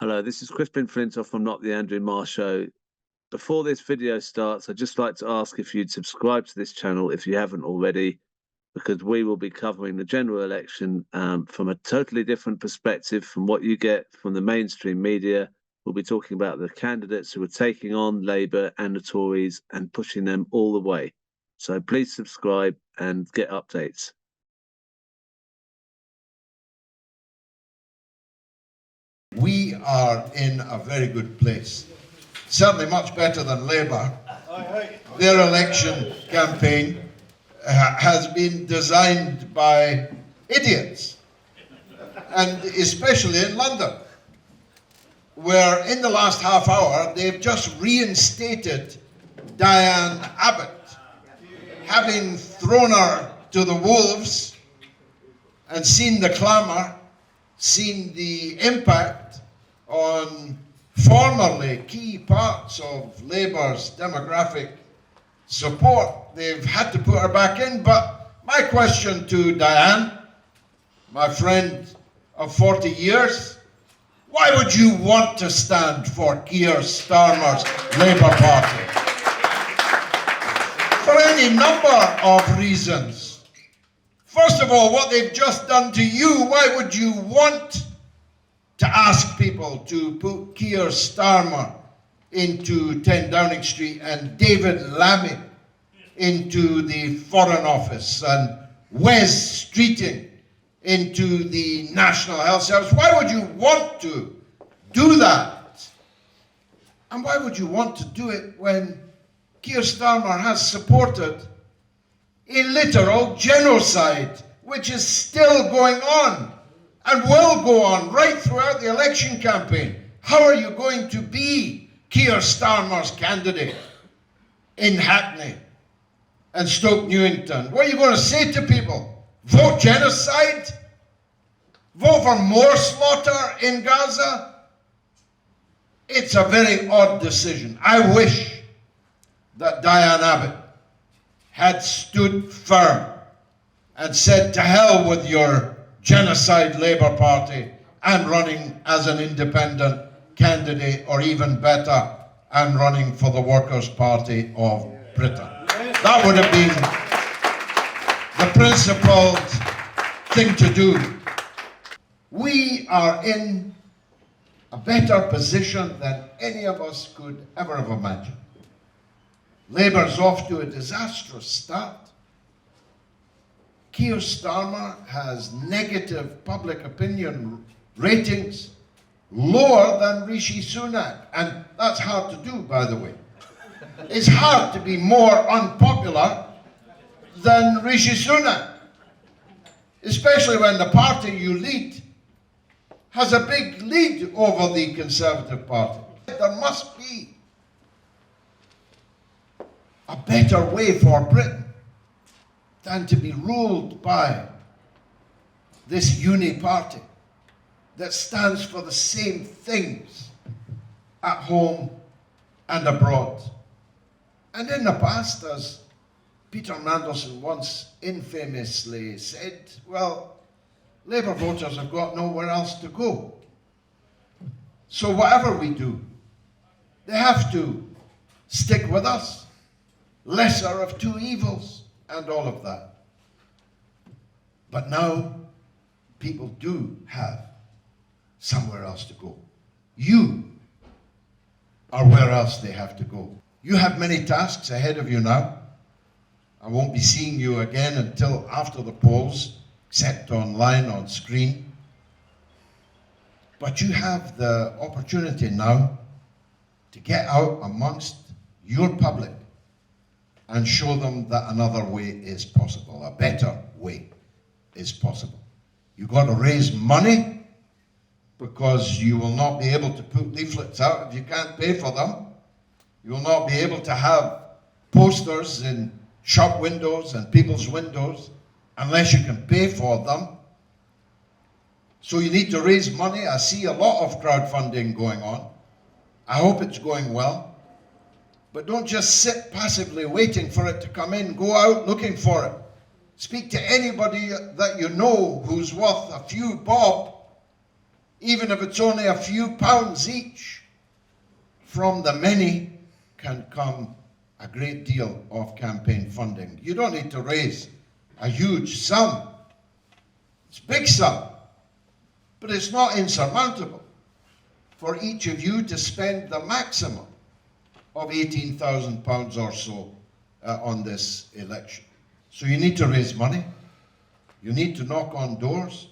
Hello, this is Crispin Flintoff from Not the Andrew Marr Show. Before this video starts, I'd just like to ask if you'd subscribe to this channel if you haven't already, because we will be covering the general election from a totally different perspective from what you get from the mainstream media. We'll be talking about the candidates who are taking on Labour and the Tories and pushing them all the way. So please subscribe and get updates. We are in a very good place. Certainly much better than Labour. Their election campaign has been designed by idiots, and especially in London, where in the last half hour they've just reinstated Diane Abbott, having thrown her to the wolves and seen the clamour, seen the impact on formerly key parts of Labour's demographic support. They've had to put her back in. But my question to Diane, my friend of 40 years, why would you want to stand for Keir Starmer's Labour Party? For any number of reasons. First of all, what they've just done to you, why would you want to ask people to put Keir Starmer into 10 Downing Street and David Lammy into the Foreign Office and Wes Streeting into the National Health Service? Why would you want to do that? And why would you want to do it when Keir Starmer has supported a literal genocide, which is still going on and will go on right throughout the election campaign? How are you going to be Keir Starmer's candidate in Hackney and Stoke Newington? What are you going to say to people? Vote genocide? Vote for more slaughter in Gaza? It's a very odd decision. I wish that Diane Abbott had stood firm and said, to hell with your genocide Labour Party, I'm running as an independent candidate, or even better, I'm running for the Workers' Party of Britain. That would have been the principled thing to do. We are in a better position than any of us could ever have imagined. Labour's off to a disastrous start. Keir Starmer has negative public opinion ratings lower than Rishi Sunak. And that's hard to do, by the way. It's hard to be more unpopular than Rishi Sunak, especially when the party you lead has a big lead over the Conservative Party. There must be a better way for Britain than to be ruled by this uniparty that stands for the same things at home and abroad. And in the past, as Peter Mandelson once infamously said, well, Labour voters have got nowhere else to go. So whatever we do, they have to stick with us. Lesser of two evils and all of that. But now people do have somewhere else to go. You are where else they have to go. You have many tasks ahead of you now. I won't be seeing you again until after the polls, except online on screen. But you have the opportunity now to get out amongst your public and show them that another way is possible, a better way is possible. You've got to raise money because you will not be able to put leaflets out if you can't pay for them. You will not be able to have posters in shop windows and people's windows unless you can pay for them. So you need to raise money. I see a lot of crowdfunding going on. I hope it's going well. But don't just sit passively waiting for it to come in. Go out looking for it. Speak to anybody that you know who's worth a few bob even if it's only a few pounds each. From the many can come a great deal of campaign funding. You don't need to raise a huge sum. It's a big sum, but it's not insurmountable for each of you to spend the maximum of £18,000 or so on this election. So you need to raise money. You need to knock on doors.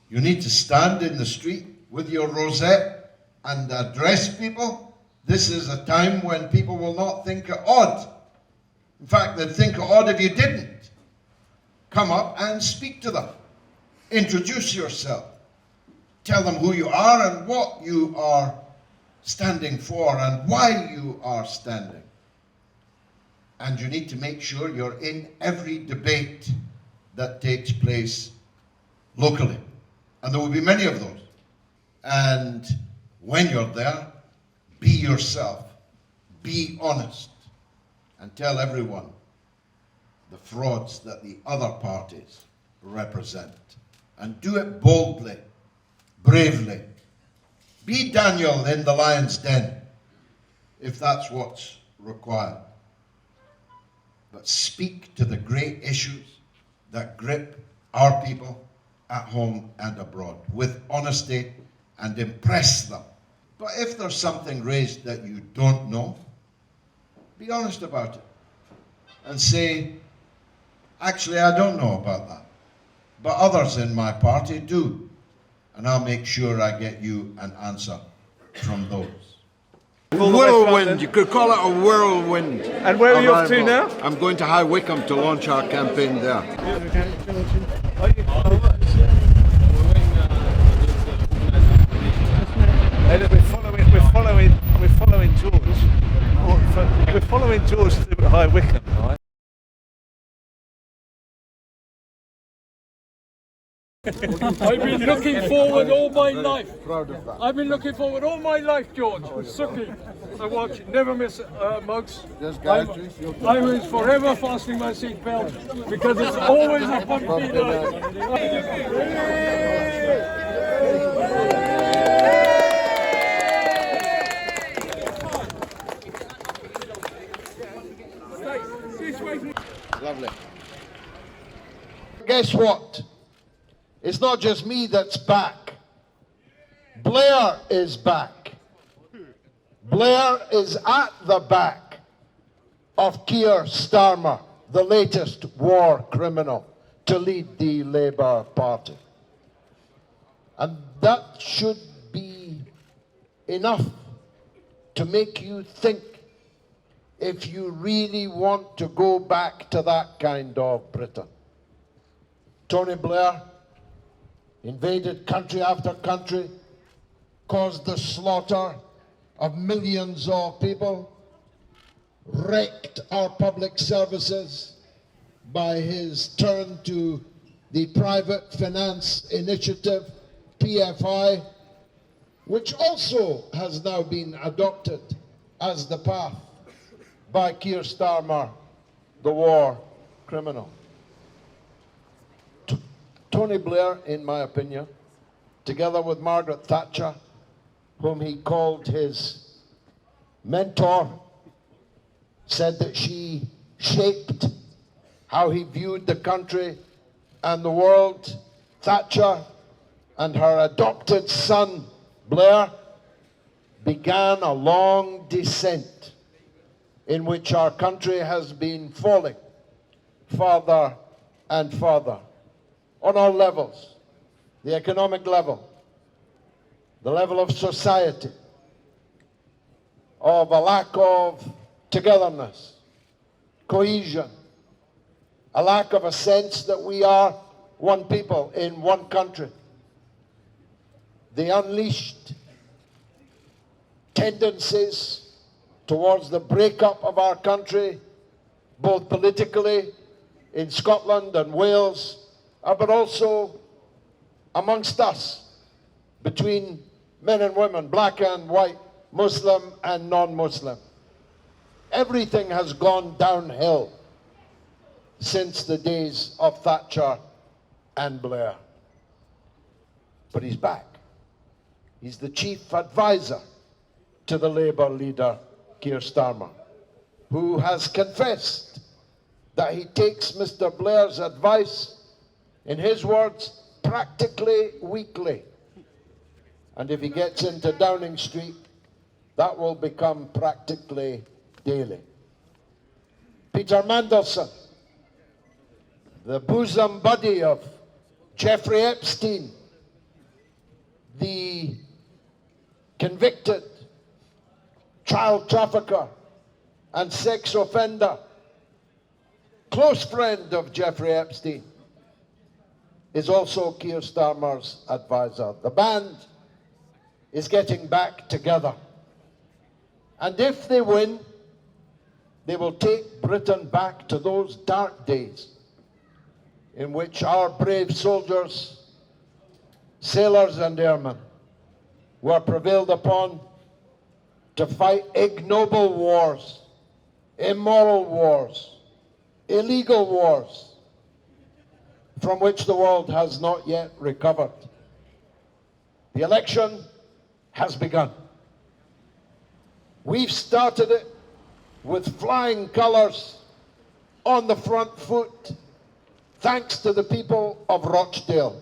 You need to stand in the street with your rosette and address people. This is a time when people will not think it odd. In fact, they'd think it odd if you didn't. Come up and speak to them. Introduce yourself. Tell them who you are and what you are standing for and why you are standing. And you need to make sure you're in every debate that takes place locally. And there will be many of those. And when you're there, be yourself, be honest, and tell everyone the frauds that the other parties represent. And do it boldly, bravely. Be Daniel in the lion's den, if that's what's required. But speak to the great issues that grip our people at home and abroad with honesty and impress them. But if there's something raised that you don't know, be honest about it and say, actually, I don't know about that, but others in my party do, and I'll make sure I get you an answer from those. Whirlwind, you could call it a whirlwind. And where are you off to now? I'm going to High Wycombe to launch our campaign there. We're following George. We're following George to High Wycombe, right? I've been looking forward all my life. Proud of that. I've been looking forward all my life, George. Suki. I watch, never miss mugs. Yes, I guys. was forever fastening my seatbelt because it's always a bumpy Lovely. Guess what? It's not just me that's back. Blair is back. Blair is at the back of Keir Starmer, the latest war criminal, to lead the Labour Party. And that should be enough to make you think if you really want to go back to that kind of Britain. Tony Blair invaded country after country, caused the slaughter of millions of people, wrecked our public services by his turn to the Private Finance Initiative, PFI, which also has now been adopted as the path by Keir Starmer, the war criminal. Tony Blair, in my opinion, together with Margaret Thatcher, whom he called his mentor, said that she shaped how he viewed the country and the world. Thatcher and her adopted son, Blair, began a long descent in which our country has been falling farther and farther on all levels, the economic level, the level of society, of a lack of togetherness, cohesion, a lack of a sense that we are one people in one country. The unleashed tendencies towards the breakup of our country, both politically in Scotland and Wales, but also amongst us, between men and women, black and white, Muslim and non-Muslim. Everything has gone downhill since the days of Thatcher and Blair. But he's back. He's the chief advisor to the Labour leader, Keir Starmer, who has confessed that he takes Mr. Blair's advice, in his words, practically weekly. And if he gets into Downing Street, that will become practically daily. Peter Mandelson, the bosom buddy of Jeffrey Epstein, the convicted child trafficker and sex offender, close friend of Jeffrey Epstein, is also Keir Starmer's advisor. The band is getting back together. And if they win, they will take Britain back to those dark days in which our brave soldiers, sailors and airmen were prevailed upon to fight ignoble wars, immoral wars, illegal wars, from which the world has not yet recovered. The election has begun. We've started it with flying colours, on the front foot, thanks to the people of Rochdale,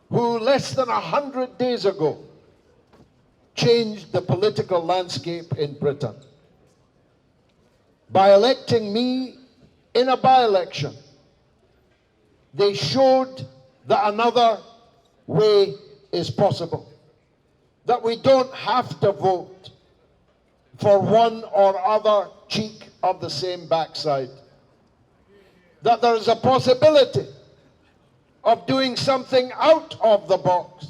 who less than 100 days ago changed the political landscape in Britain by electing me in a by-election. They showed that another way is possible, that we don't have to vote for one or other cheek of the same backside, that there is a possibility of doing something out of the box,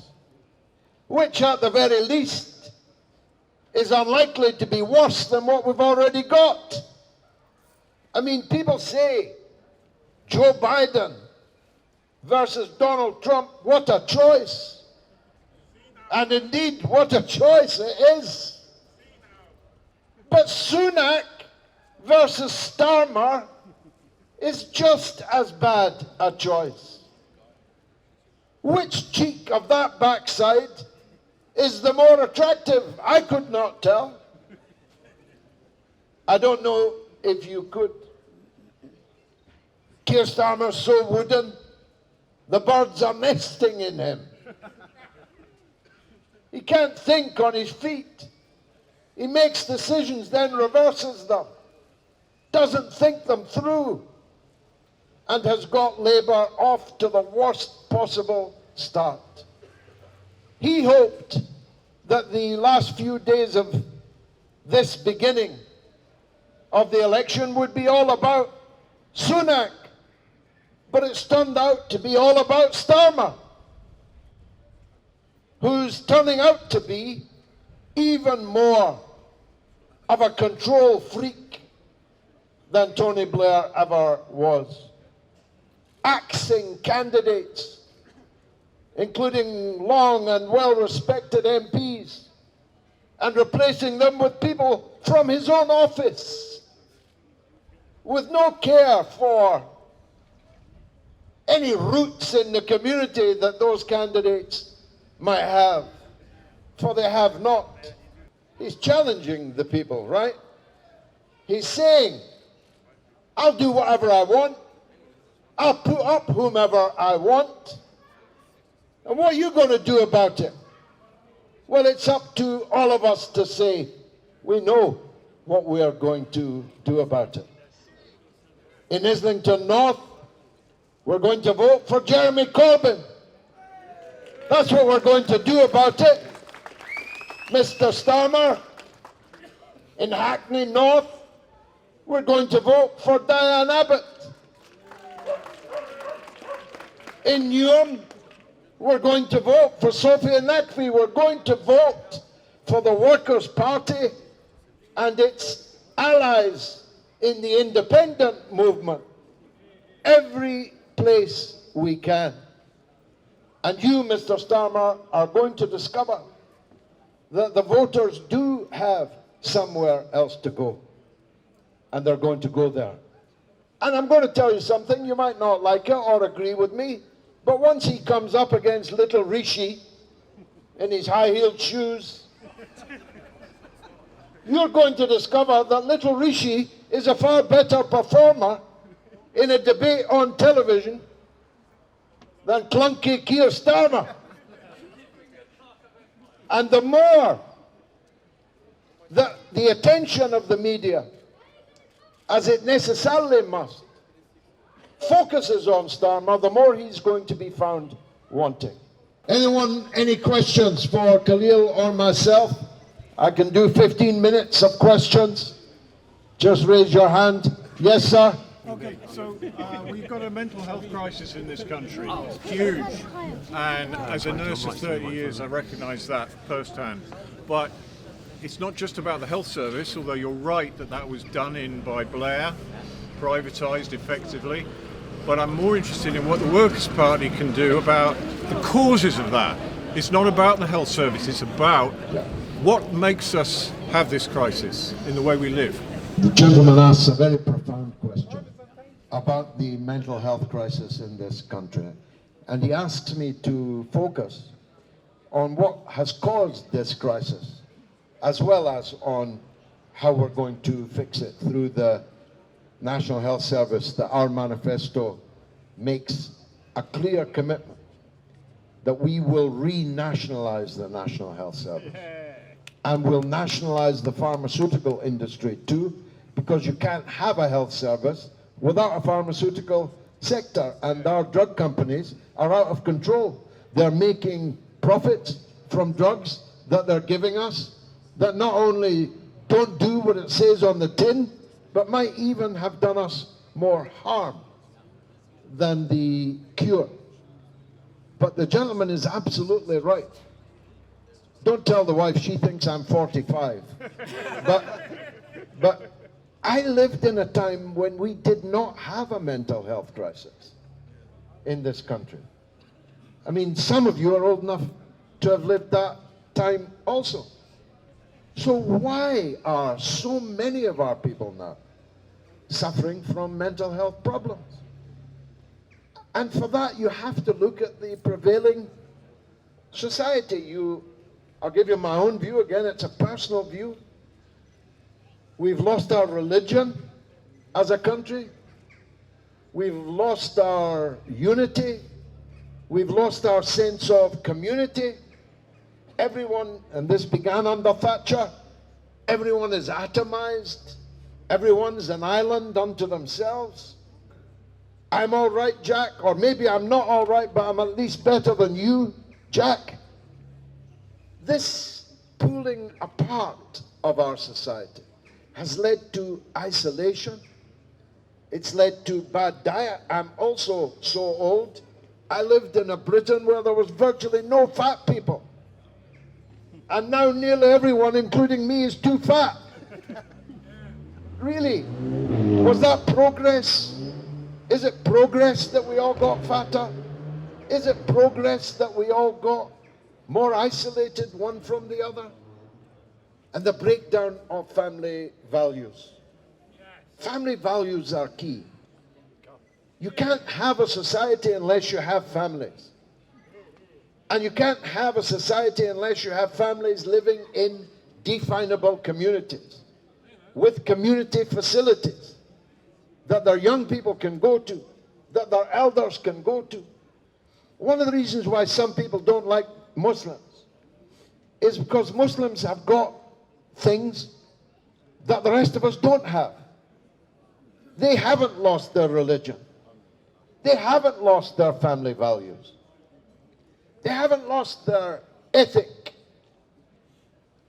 which at the very least is unlikely to be worse than what we've already got. I mean, people say Joe Biden versus Donald Trump, what a choice. And indeed, what a choice it is. But Sunak versus Starmer is just as bad a choice. Which cheek of that backside is the more attractive? I could not tell. I don't know if you could. Keir Starmer's so wooden, the birds are nesting in him. He can't think on his feet. He makes decisions, then reverses them, doesn't think them through, and has got Labour off to the worst possible start. He hoped that the last few days of this beginning of the election would be all about Sunak, but it's turned out to be all about Starmer, who's turning out to be even more of a control freak than Tony Blair ever was. Axing candidates, including long and well-respected MPs, and replacing them with people from his own office, with no care for any roots in the community that those candidates might have, for they have not. He's challenging the people, right? He's saying, I'll do whatever I want. I'll put up whomever I want. And what are you going to do about it? Well, it's up to all of us to say, we know what we are going to do about it. In Islington North, we're going to vote for Jeremy Corbyn. That's what we're going to do about it. Mr. Starmer, in Hackney North, we're going to vote for Diane Abbott. In Newham, we're going to vote for Sophia Nakvi. We're going to vote for the Workers' Party and its allies in the independent movement. Every place we can. And you, Mr. Starmer, are going to discover that the voters do have somewhere else to go. And they're going to go there. And I'm going to tell you something, you might not like it or agree with me, but once he comes up against little Rishi, in his high-heeled shoes, you're going to discover that little Rishi is a far better performer in a debate on television than clunky Keir Starmer. And the more that the attention of the media, as it necessarily must, focuses on Starmer, the more he's going to be found wanting. Anyone, any questions for Khalil or myself? I can do 15 minutes of questions. Just raise your hand. Yes, sir? Okay, so we've got a mental health crisis in this country. It's huge. And as a nurse of 30 years, I recognise that firsthand. But it's not just about the health service, although you're right that that was done in by Blair, privatised effectively. But I'm more interested in what the Workers' Party can do about the causes of that. It's not about the health service, it's about what makes us have this crisis in the way we live. The gentleman asks a very profound question about the mental health crisis in this country. And he asks me to focus on what has caused this crisis, as well as on how we're going to fix it through the National Health Service. That our manifesto makes a clear commitment that we will re-nationalize the National Health Service. And we'll nationalize the pharmaceutical industry too, because you can't have a health service without a pharmaceutical sector, and our drug companies are out of control. They're making profits from drugs that they're giving us that not only don't do what it says on the tin, but might even have done us more harm than the cure. But the gentleman is absolutely right. Don't tell the wife, she thinks I'm 45. But I lived in a time when we did not have a mental health crisis in this country. I mean, some of you are old enough to have lived that time also. So why are so many of our people now suffering from mental health problems? And for that, you have to look at the prevailing society. I'll give you my own view. Again, it's a personal view. We've lost our religion as a country. We've lost our unity. We've lost our sense of community. Everyone, and this began under Thatcher, everyone is atomized. Everyone's an island unto themselves. I'm all right, Jack, or maybe I'm not all right, but I'm at least better than you, Jack. This pulling apart of our society has led to isolation. It's led to bad diet. I'm also so old. I lived in a Britain where there was virtually no fat people. And now nearly everyone, including me, is too fat. Really? Was that progress? Is it progress that we all got fatter? Is it progress that we all got more isolated one from the other? And the breakdown of family values. Family values are key. You can't have a society unless you have families. And you can't have a society unless you have families living in definable communities, with community facilities that their young people can go to, that their elders can go to. One of the reasons why some people don't like Muslims is because Muslims have got things that the rest of us don't have. They haven't lost their religion. They haven't lost their family values. They haven't lost their ethic,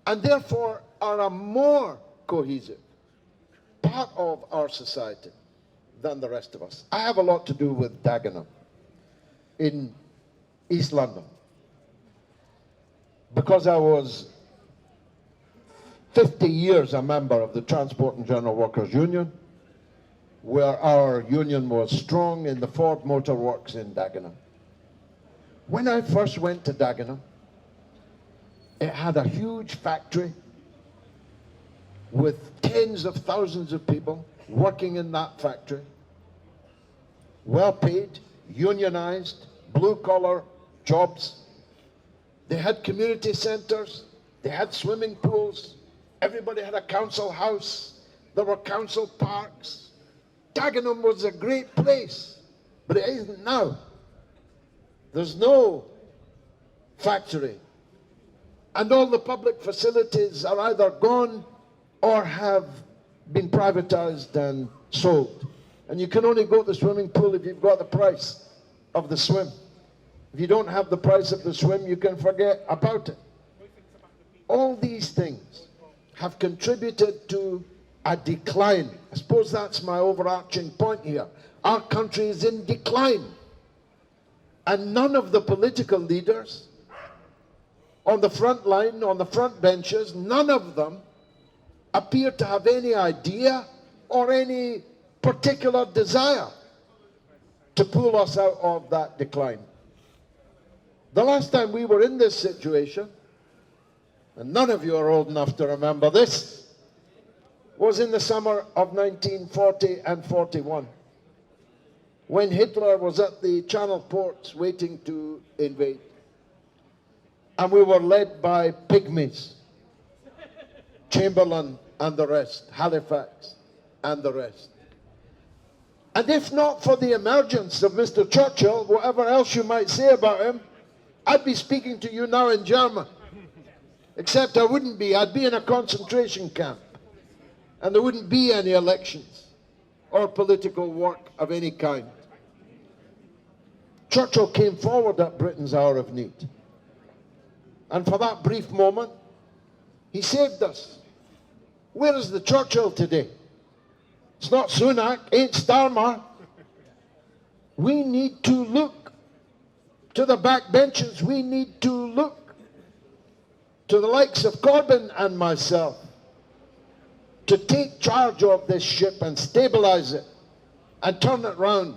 and therefore are a more cohesive part of our society than the rest of us. I have a lot to do with Dagenham in East London, because I was 50 years a member of the Transport and General Workers Union, where our union was strong in the Ford Motor Works in Dagenham. When I first went to Dagenham, it had a huge factory with tens of thousands of people working in that factory, well paid, unionized, blue-collar jobs. They had community centres, they had swimming pools, everybody had a council house, there were council parks. Dagenham was a great place, but it isn't now. There's no factory. And all the public facilities are either gone or have been privatised and sold. And you can only go to the swimming pool if you've got the price of the swim. If you don't have the price of the swim, you can forget about it. All these things have contributed to a decline. I suppose that's my overarching point here. Our country is in decline. And none of the political leaders on the front line, on the front benches, none of them appear to have any idea or any particular desire to pull us out of that decline. The last time we were in this situation, and none of you are old enough to remember this, was in the summer of 1940 and 41, when Hitler was at the Channel ports waiting to invade. And we were led by pygmies, Chamberlain and the rest, Halifax and the rest. And if not for the emergence of Mr. Churchill, whatever else you might say about him, I'd be speaking to you now in German. Except I wouldn't be. I'd be in a concentration camp. And there wouldn't be any elections or political work of any kind. Churchill came forward at Britain's hour of need. And for that brief moment, he saved us. Where is the Churchill today? It's not Sunak, ain't Starmer. We need to look to the backbenchers. We need to look to the likes of Corbyn and myself to take charge of this ship and stabilize it and turn it round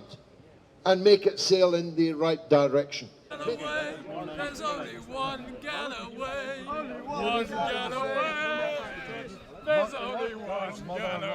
and make it sail in the right direction. Galloway, there's only one Galloway, one Galloway, there's only one Galloway.